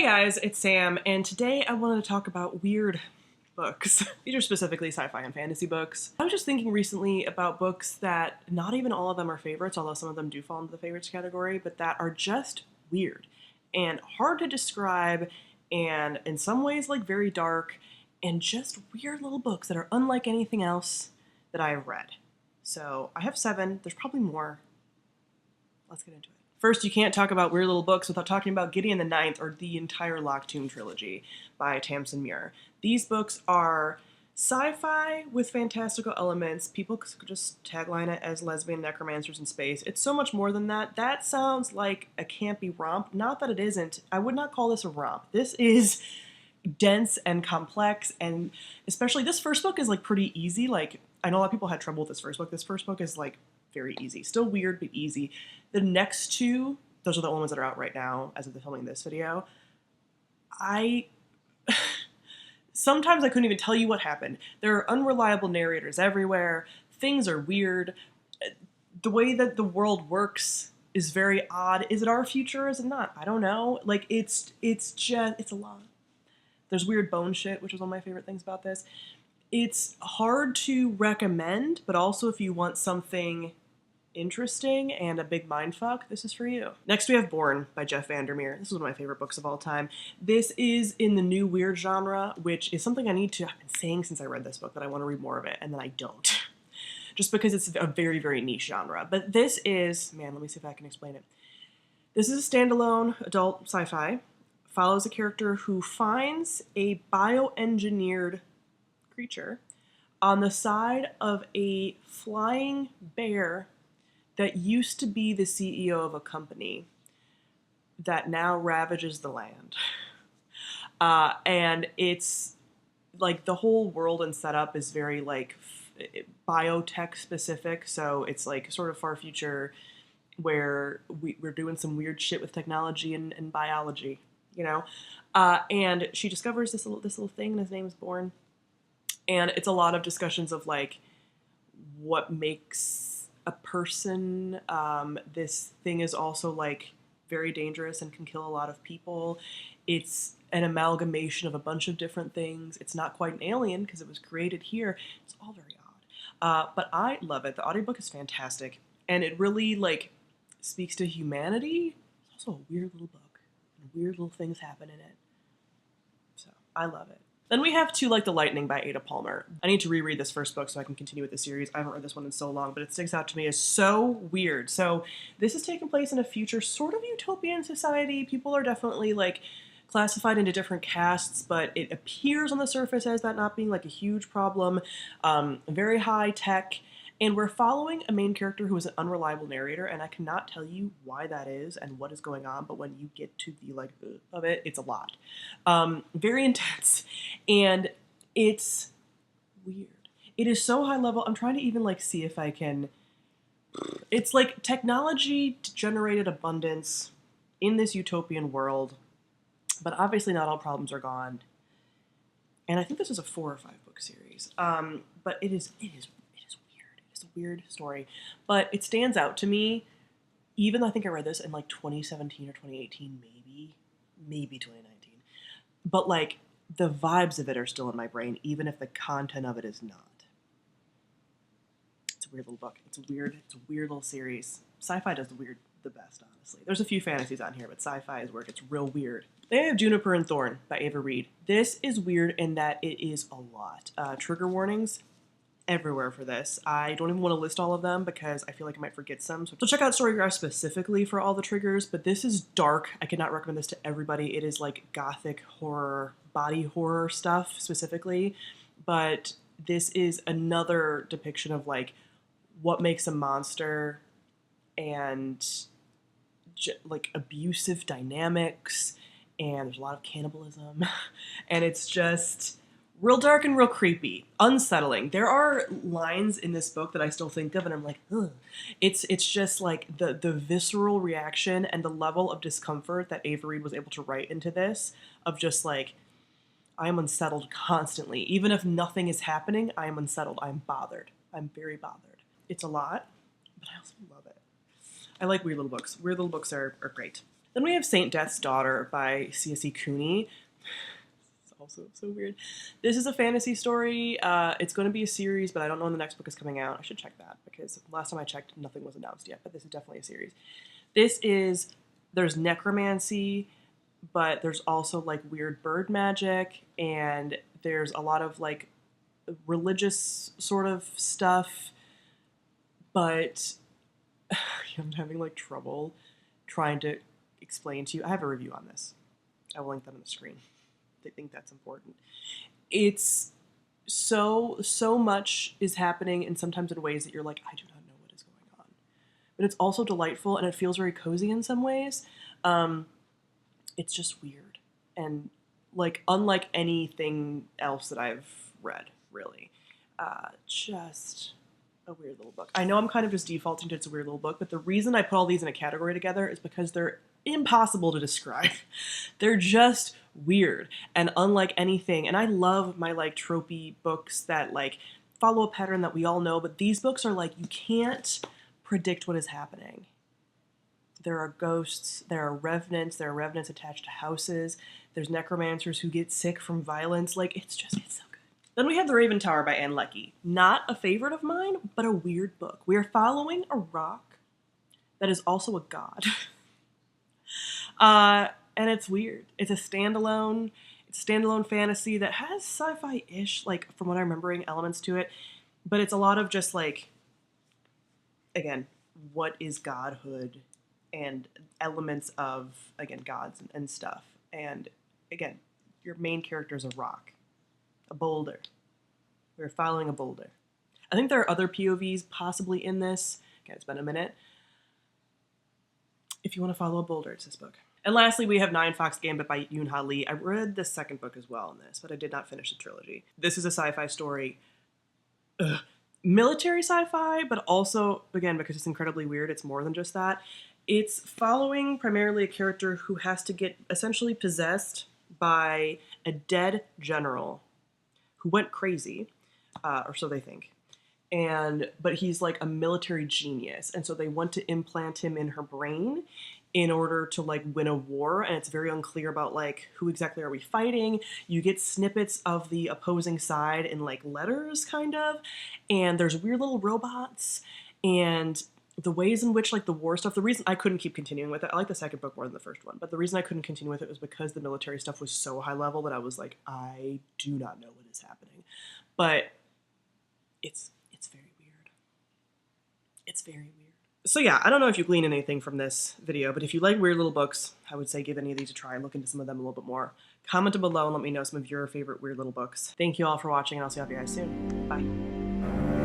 Hey guys, it's Sam, and today I wanted to talk about weird books. These are specifically sci-fi and fantasy books. I was just thinking recently about books that not even all of them are favorites, although some of them do fall into the favorites category, but that are just weird and hard to describe, and in some ways like very dark, and just weird little books that are unlike anything else that I have read. So I have 7. There's probably more. Let's get into it. First, you can't talk about weird little books without talking about Gideon the Ninth, or the entire Locked Tomb trilogy by Tamsin Muir. These books are sci-fi with fantastical elements. People could just tagline it as lesbian necromancers in space. It's so much more than that. That sounds like a campy romp. Not that it isn't. I would not call this a romp. This is dense and complex, and especially this first book is like pretty easy. Like, I know a lot of people had trouble with this first book. This first book is like very easy. Still weird, but easy. The next 2, those are the only ones that are out right now as of the filming this video. Sometimes I couldn't even tell you what happened. There are unreliable narrators everywhere. Things are weird. The way that the world works is very odd. Is it our future? Is it not? I don't know. Like, it's a lot. There's weird bone shit, which was one of my favorite things about this. It's hard to recommend, but also if you want something interesting and a big mindfuck, this is for you. Next we have Borne by Jeff Vandermeer. This is one of my favorite books of all time. This is in the new weird genre, which is something I've been saying since I read this book that I want to read more of it, and then I don't. Just because it's a very, very niche genre. But this is, man, let me see if I can explain it. This is a standalone adult sci-fi. Follows a character who finds a bioengineered creature on the side of a flying bear that used to be the CEO of a company that now ravages the land. And it's like the whole world and setup is very like biotech specific. So it's like sort of far future where we're doing some weird shit with technology and biology, you know? And she discovers this little thing, and his name is Borne. And it's a lot of discussions of like what makes a person. This thing is also like very dangerous and can kill a lot of people. It's an amalgamation of a bunch of different things. It's not quite an alien because it was created here. It's all very odd. But I love it. The audiobook is fantastic. And it really like speaks to humanity. It's also a weird little book. And weird little things happen in it. So I love it. Then we have To Like the Lightning by Ada Palmer. I need to reread this first book so I can continue with the series. I haven't read this one in so long, but it sticks out to me as so weird. So this is taking place in a future sort of utopian society. People are definitely like classified into different castes, but it appears on the surface as that not being like a huge problem. Very high tech. And we're following a main character who is an unreliable narrator, and I cannot tell you why that is and what is going on, but when you get to the like of it, it's a lot. Very intense, and it's weird. It is so high level. I'm trying to even like see if I can. It's like technology generated abundance in this utopian world, but obviously not all problems are gone. And I think this is a 4 or 5 book series. But it is a weird story, but it stands out to me, even though I think I read this in like 2017 or 2018, maybe 2019, but like the vibes of it are still in my brain, even if the content of it is not. It's a weird little book. It's a weird little series. Sci-fi does the best, honestly. There's a few fantasies on here, but sci-fi is where it gets real weird. Then I have Juniper and Thorn by Ava Reed. This is weird in that it is a lot. Trigger warnings everywhere for this. I don't even want to list all of them because I feel like I might forget some. So check out Storygraph specifically for all the triggers, but this is dark. I cannot recommend this to everybody. It is like gothic horror, body horror stuff specifically, but this is another depiction of like what makes a monster and like abusive dynamics, and there's a lot of cannibalism, and it's just real dark and real creepy, unsettling. There are lines in this book that I still think of, and I'm like, ugh. It's just like the visceral reaction and the level of discomfort that Ava Reed was able to write into this, of just like, I am unsettled constantly. Even if nothing is happening, I am unsettled. I'm bothered. I'm very bothered. It's a lot, but I also love it. I like weird little books. Weird little books are great. Then we have Saint Death's Daughter by C.S.E. Cooney. It's also so weird. This is a fantasy story. It's going to be a series, but I don't know when the next book is coming out. I should check that because last time I checked, nothing was announced yet, but this is definitely a series. There's necromancy, but there's also like weird bird magic, and there's a lot of like religious sort of stuff, but I'm having like trouble trying to explain to you. I have a review on this. I will link that on the screen. I think that's important. It's so much is happening, and sometimes in ways that you're like, I do not know what is going on. But it's also delightful, and it feels very cozy in some ways. It's just weird, and like unlike anything else that I've read, really. Just a weird little book. I know I'm kind of just defaulting to it's a weird little book, but the reason I put all these in a category together is because they're impossible to describe. They're just weird and unlike anything. And I love my like tropey books that like follow a pattern that we all know, but these books are like, you can't predict what is happening. There are ghosts, there are revenants attached to houses, there's necromancers who get sick from violence. Like, it's so good. Then we have The Raven Tower by Anne Leckie. Not a favorite of mine, but a weird book. We are following a rock that is also a god. And it's weird. It's a standalone fantasy that has sci-fi-ish, like, from what I'm remembering, elements to it. But it's a lot of just, like, again, what is godhood and elements of, again, gods and stuff. And, again, your main character is a rock. A boulder. We're following a boulder. I think there are other POVs possibly in this. Again, it's been a minute. If you want to follow a boulder, it's this book. And lastly, we have 9 Fox Gambit by Yoon-Ha Lee. I read the second book as well in this, but I did not finish the trilogy. This is a sci-fi story. Military sci-fi, but also, again, because it's incredibly weird, it's more than just that. It's following primarily a character who has to get essentially possessed by a dead general who went crazy, or so they think. But he's like a military genius, and so they want to implant him in her brain in order to like win a war, and it's very unclear about like who exactly are we fighting. You get snippets of the opposing side in like letters, kind of, and there's weird little robots, and the ways in which like the war stuff, the reason I couldn't keep continuing with it, I like the second book more than the first one, but the reason I couldn't continue with it was because the military stuff was so high level that I was like, I do not know what is happening. But it's very weird. It's very weird. So yeah, I don't know if you glean anything from this video, but if you like weird little books, I would say give any of these a try and look into some of them a little bit more. Comment below and let me know some of your favorite weird little books. Thank you all for watching, and I'll see you guys soon. Bye.